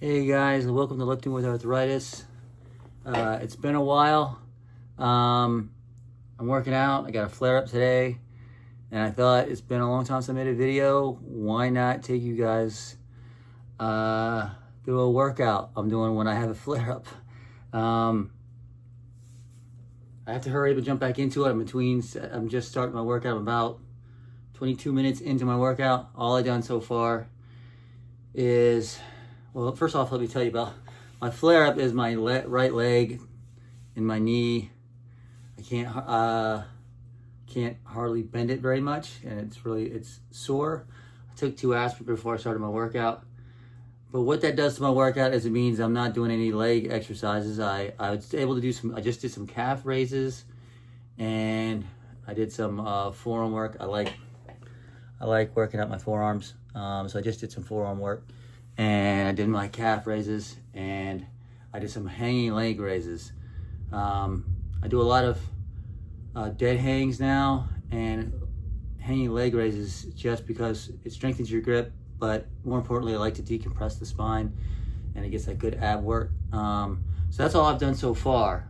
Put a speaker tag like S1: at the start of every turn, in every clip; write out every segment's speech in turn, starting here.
S1: Hey guys, welcome to Lifting with Arthritis. It's been a while. I'm working out. I got a flare up today, and I thought it's been a long time since I made a video. Why not take you guys through a workout I'm doing when I have a flare up? I have to hurry up and jump back into it. I'm just starting my workout. I'm about 22 minutes into my workout. All I've done so far is, well, first off, let me tell you about my flare-up. Is my right leg and my knee. I can't hardly bend it very much, and it's sore. I took 2 aspirin before I started my workout. But what that does to my workout is it means I'm not doing any leg exercises. I was able to do I just did some calf raises, and I did some forearm work. I like working out my forearms. So I just did some forearm work. And I did my calf raises, and I did some hanging leg raises. I do a lot of dead hangs now and hanging leg raises just because it strengthens your grip, but more importantly, I like to decompress the spine, and it gets that good ab work. So that's all I've done so far.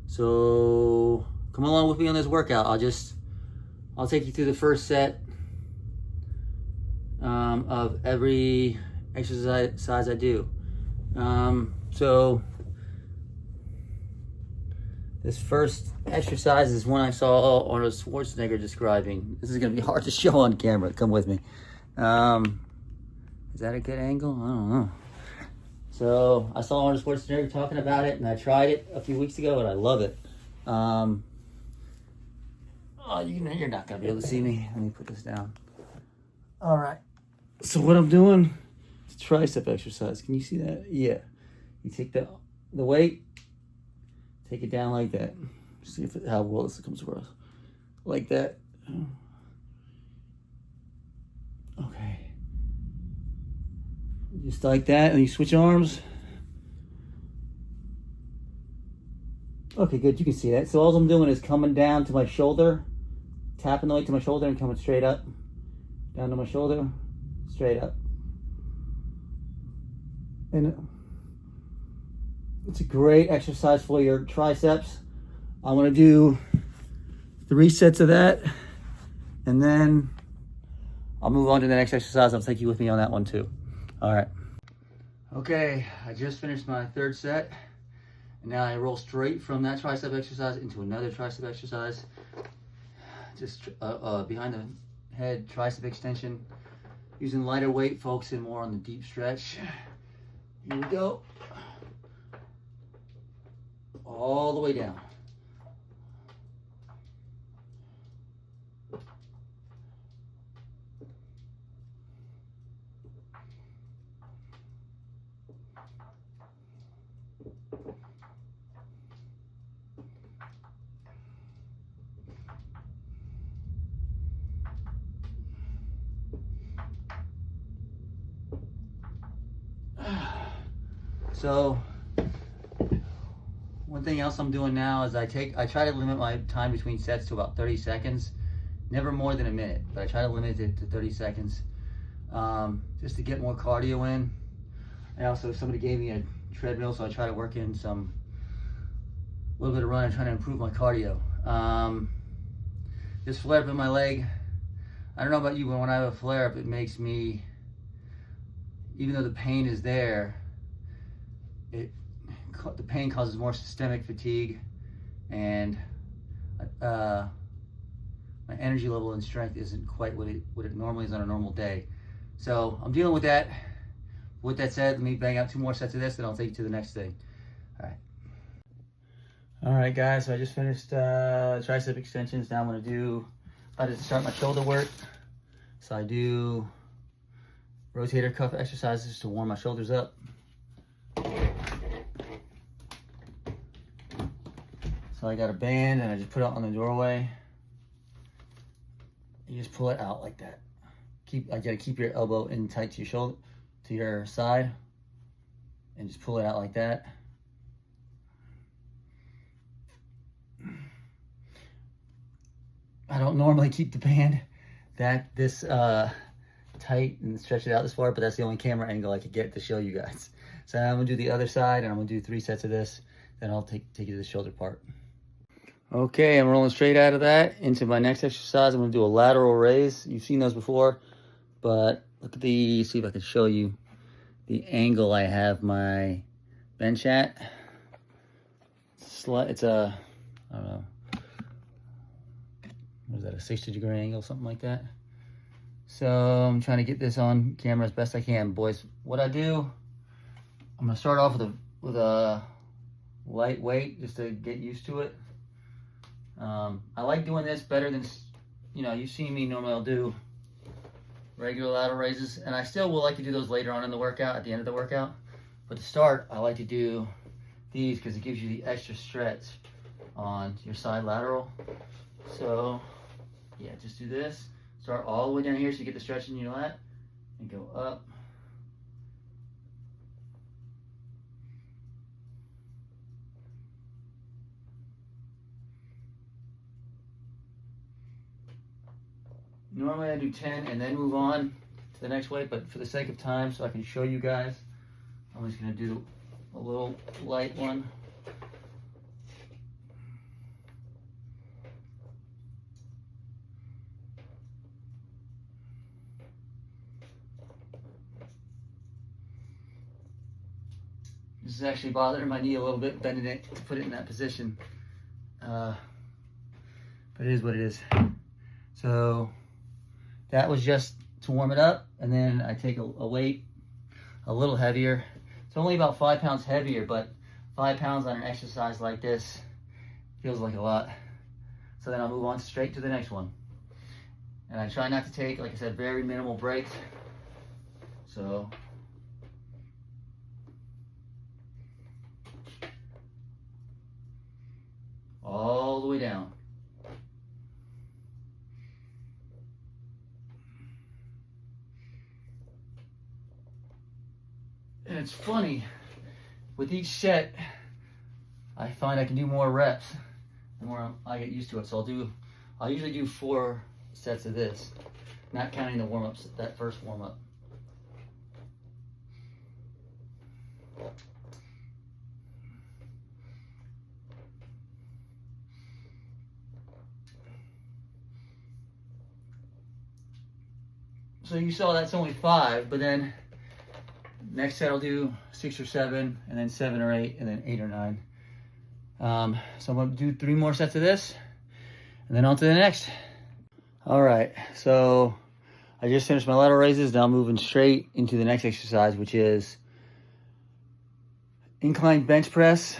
S1: So come along with me on this workout. I'll take you through the first set of every exercise I do. So this first exercise is one I saw Arnold Schwarzenegger describing. This is going to be hard to show on camera. Come with me. Is that a good angle? I don't know. So I saw Arnold Schwarzenegger talking about it, and I tried it a few weeks ago, and I love it. Oh, you're not going to be able to see me. Let me put this down. All right. So what I'm doing is tricep exercise. Can you see that? Yeah. You take the weight, take it down like that. See how well this comes across. Like that. Okay. Just like that, and you switch arms. Okay, good. You can see that. So all I'm doing is coming down to my shoulder, tapping the weight to my shoulder, and coming straight up. Down to my shoulder, straight up. And it's a great exercise for your triceps. I want to do 3 sets of that, and then I'll move on to the next exercise. I'll take you with me on that one too. All right. Okay, I just finished my 3rd set, and now I roll straight from that tricep exercise into another tricep exercise. Just behind the head tricep extension, using lighter weight, focusing more on the deep stretch. Here we go. All the way down. So one thing else I'm doing now is I try to limit my time between sets to about 30 seconds, never more than a minute, but I try to limit it to 30 seconds, just to get more cardio in. And also somebody gave me a treadmill, so I try to work in a little bit of running, trying to improve my cardio. This flare up in my leg, I don't know about you, but when I have a flare up, it makes me, even though the pain is there, the pain causes more systemic fatigue, and my energy level and strength isn't quite what it normally is on a normal day. So I'm dealing with that. With that said, let me bang out 2 more sets of this, and I'll take you to the next thing. All right, guys. So I just finished tricep extensions. Now I'm about to start my shoulder work. So I do rotator cuff exercises to warm my shoulders up. So I got a band, and I just put it on the doorway. You just pull it out like that. I gotta keep your elbow in tight to your shoulder, to your side, and just pull it out like that. I don't normally keep the band this tight and stretch it out this far, but that's the only camera angle I could get to show you guys. So now I'm gonna do the other side, and I'm gonna do 3 sets of this, then I'll take you to the shoulder part. Okay, I'm rolling straight out of that into my next exercise. I'm gonna do a lateral raise. You've seen those before, but look at the, see if I can show you the angle I have my bench at. It's a, I don't know, what is that, a 60-degree angle, something like that. So I'm trying to get this on camera as best I can, boys. What I do, I'm gonna start off with a light weight just to get used to it. I like doing this better than, you know, you've seen me normally I'll do regular lateral raises, and I still will like to do those later on in the workout, at the end of the workout. But to start, I like to do these because it gives you the extra stretch on your side lateral. So yeah, just do this. Start all the way down here so you get the stretch in your lat, and go up. Normally I do 10 and then move on to the next weight, but for the sake of time, so I can show you guys, I'm just gonna do a little light one. This is actually bothering my knee a little bit, bending it to put it in that position. But it is what it is. So that was just to warm it up, and then I take a weight a little heavier. It's only about 5 pounds heavier, but 5 pounds on an exercise like this feels like a lot. So then I'll move on straight to the next one. And I try not to take, like I said, very minimal breaks. So all the way down. And it's funny, with each set, I find I can do more reps the more I get used to it. So I'll usually do 4 sets of this, not counting the warm-ups, that first warm-up. So you saw that's only 5, but then next set I'll do 6 or 7, and then 7 or 8, and then 8 or 9. So I'm gonna do 3 more sets of this, and then on to the next. All right, so I just finished my lateral raises. Now I'm moving straight into the next exercise, which is incline bench press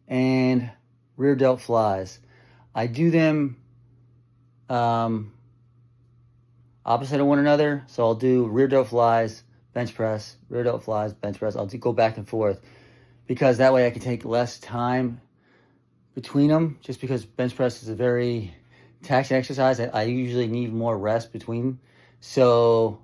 S1: and rear delt flies. I do them opposite of one another. So I'll do rear delt flies, bench press, rear delt flies, bench press. I'll go back and forth because that way I can take less time between them, just because bench press is a very taxing exercise. I usually need more rest between. So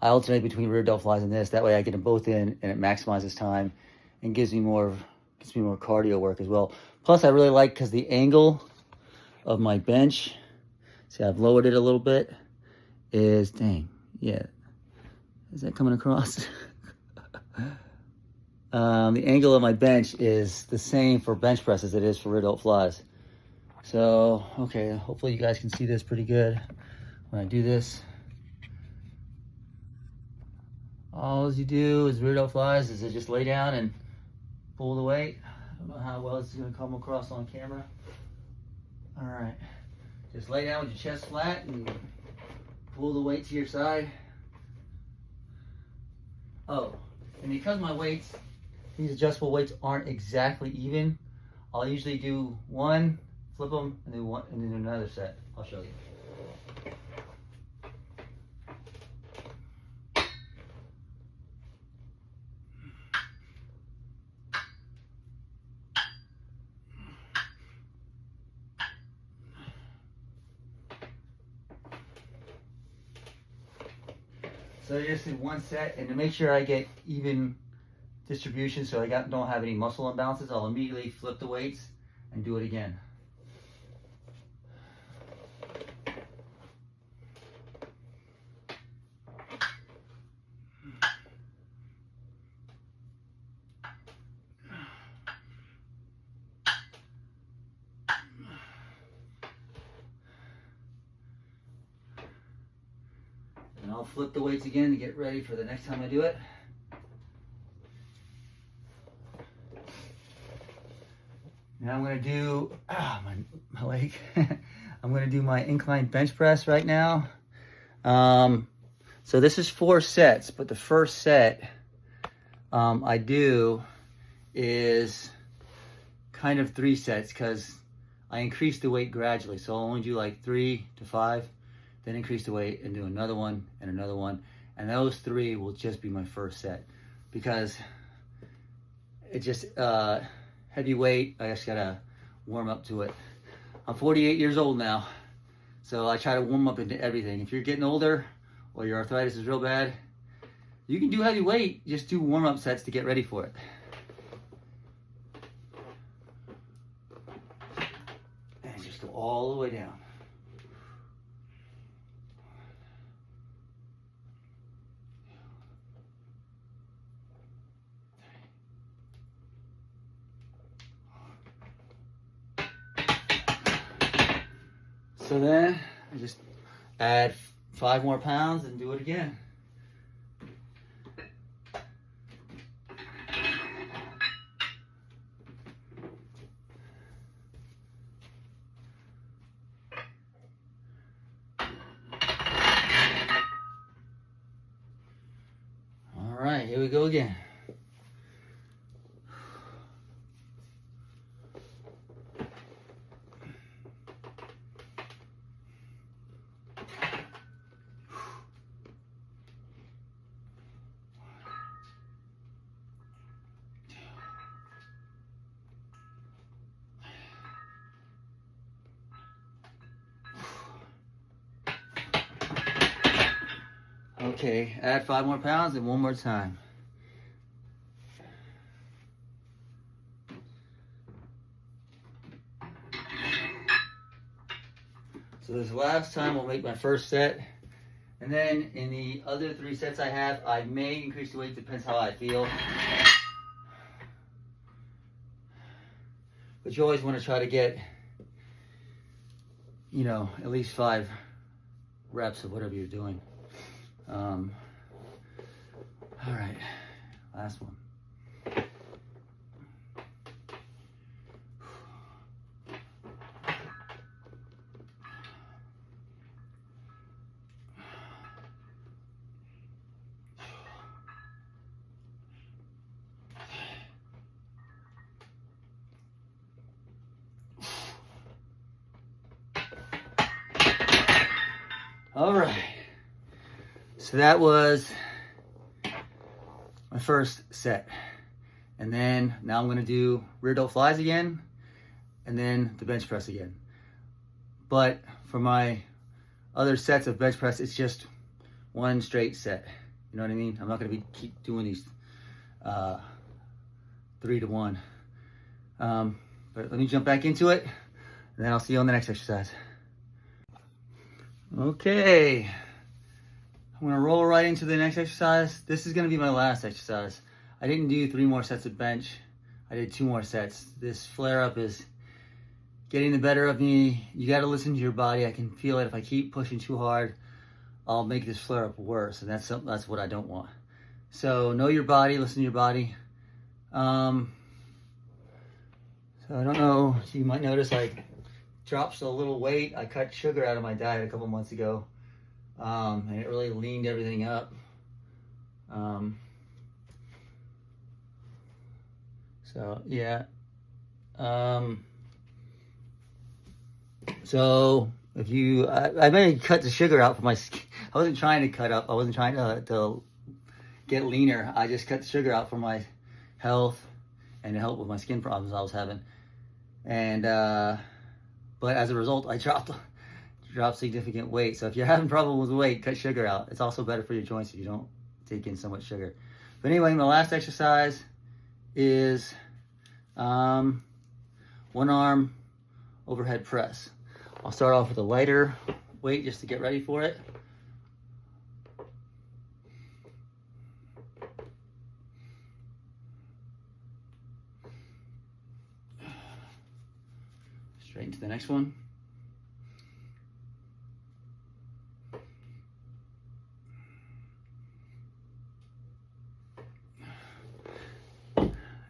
S1: I alternate between rear delt flies and this. That way I get them both in and it maximizes time and gives me more cardio work as well. Plus I really like, because the angle of my bench, see I've lowered it a little bit, is, dang, yeah. Is that coming across? The angle of my bench is the same for bench press as it is for rear delt flies. So, okay, hopefully you guys can see this pretty good when I do this. All you do is rear delt flies is to just lay down and pull the weight. I don't know how well this is going to come across on camera. All right, just lay down with your chest flat and pull the weight to your side. Oh, and because my weights, these adjustable weights aren't exactly even, I'll usually do one, flip them, and then one, and then another set. I'll show you. So I just did one set, and to make sure I get even distribution, so I don't have any muscle imbalances, I'll immediately flip the weights and do it again. I'll flip the weights again to get ready for the next time I do it. Now I'm going to do, my leg. I'm going to do my incline bench press right now. So this is 4 sets, but the first set I do is kind of 3 sets because I increase the weight gradually. So I'll only do like 3 to 5, then increase the weight and do another one and another one. And those 3 will just be my first set because it just, heavy weight, I just gotta warm up to it. I'm 48 years old now, so I try to warm up into everything. If you're getting older or your arthritis is real bad, you can do heavy weight, just do warm-up sets to get ready for it. And just go all the way down. So then I just add 5 more pounds and do it again. All right, here we go again. Okay, add 5 more pounds and one more time. So this last time will make my first set. And then in the other 3 sets I have, I may increase the weight, depends how I feel. But you always want to try to get, you know, at least 5 reps of whatever you're doing. All right, last one. All right, so that was my first set. And then now I'm gonna do rear delt flies again, and then the bench press again. But for my other sets of bench press, it's just one straight set. You know what I mean? I'm not gonna keep doing these 3 to 1. But let me jump back into it, and then I'll see you on the next exercise. Okay, I'm gonna roll right into the next exercise. This is gonna be my last exercise. I didn't do 3 more sets of bench. I did 2 more sets. This flare up is getting the better of me. You gotta listen to your body. I can feel it. If I keep pushing too hard, I'll make this flare up worse, and that's what I don't want. So know your body, listen to your body. So I don't know, so you might notice I dropped a little weight. I cut sugar out of my diet a couple months ago, and it really leaned everything up. So yeah. So if you, I may cut the sugar out for my skin. I wasn't trying to cut up. I wasn't trying to get leaner. I just cut the sugar out for my health and to help with my skin problems I was having. And but as a result, I dropped significant weight. So if you're having problems with weight, cut sugar out. It's also better for your joints if you don't take in so much sugar. But anyway, my last exercise is 1 arm overhead press. I'll start off with a lighter weight just to get ready for it. Straight into the next one.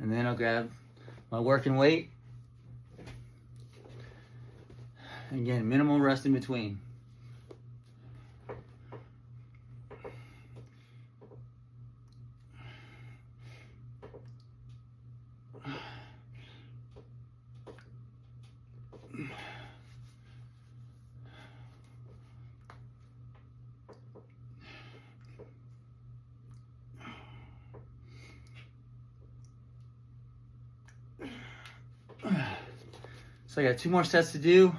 S1: And then I'll grab my working weight. Again, minimal rest in between. So I got 2 more sets to do.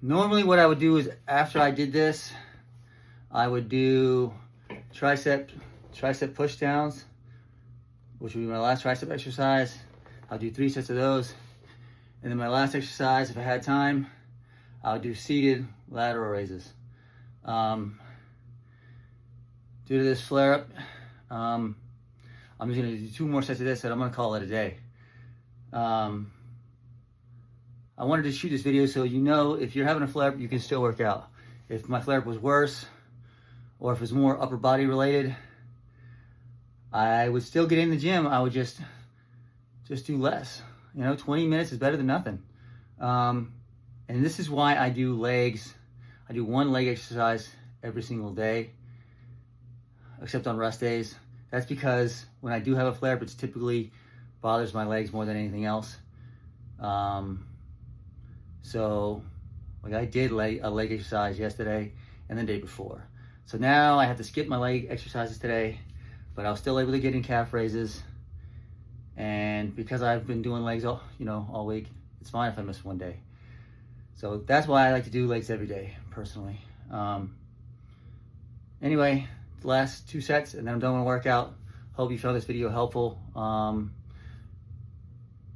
S1: Normally what I would do is after I did this, I would do tricep push downs, which would be my last tricep exercise. I'll do 3 sets of those. And then my last exercise, if I had time, I'll do seated lateral raises. Due to this flare up, I'm just gonna do 2 more sets of this and I'm gonna call it a day. I wanted to shoot this video so you know if you're having a flare up, you can still work out. If my flare up was worse, or if it was more upper body related, I would still get in the gym. I would just do less. 20 minutes is better than nothing. And this is why I do legs. I do 1 leg exercise every single day, except on rest days. That's because when I do have a flare up, it's typically bothers my legs more than anything else. So like I did a leg exercise yesterday and the day before. So now I have to skip my leg exercises today, but I was still able to get in calf raises. And because I've been doing legs all week, it's fine if I miss one day. So that's why I like to do legs every day, personally. Anyway, the last 2 sets and then I'm done with the workout. Hope you found this video helpful. I'm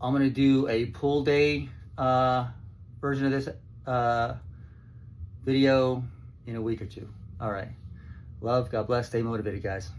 S1: gonna do a pull day version of this video in a week or 2. All right. Love, God bless, stay motivated, guys.